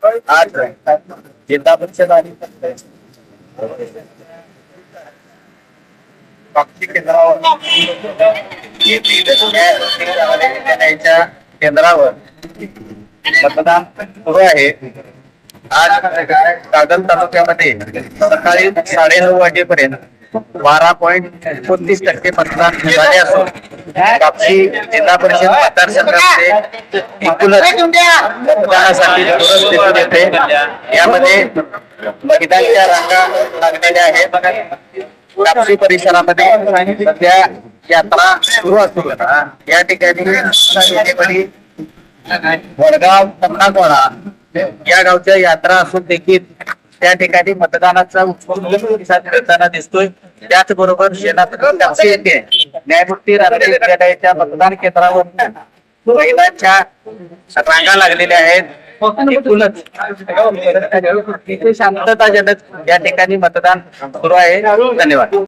आज जिल्हा परिषद आणि पक्षी केंद्रावर केंद्रावर मतदान सुरू आहे. आज कागल तालुक्यामध्ये सकाळी 9:30 वाजेपर्यंत 12.29% मतदान झाले असून कापशी जिल्हा परिषद मतदारसंघाचे एकूणच मतदानासाठी चुरस दिसून येते. यामध्ये महिलांच्या रांगा लागलेल्या आहेत. कापशी परिसरामध्ये सध्या यात्रा सुरू असून या ठिकाणी वडगाव तमनागोळा या गावच्या यात्रा असून देखील त्या ठिकाणी मतदानाचा उत्स्फूर्त प्रतिसाद मिळताना दिसतोय. त्याचबरोबर कापशी येथे न्यायमूर्ती रणजित विद्यालयाच्या मतदान केंद्रावर महिलांच्या रांगा लागलेल्या आहेत. शांतताजनक या ठिकाणी मतदान सुरू आहे. धन्यवाद.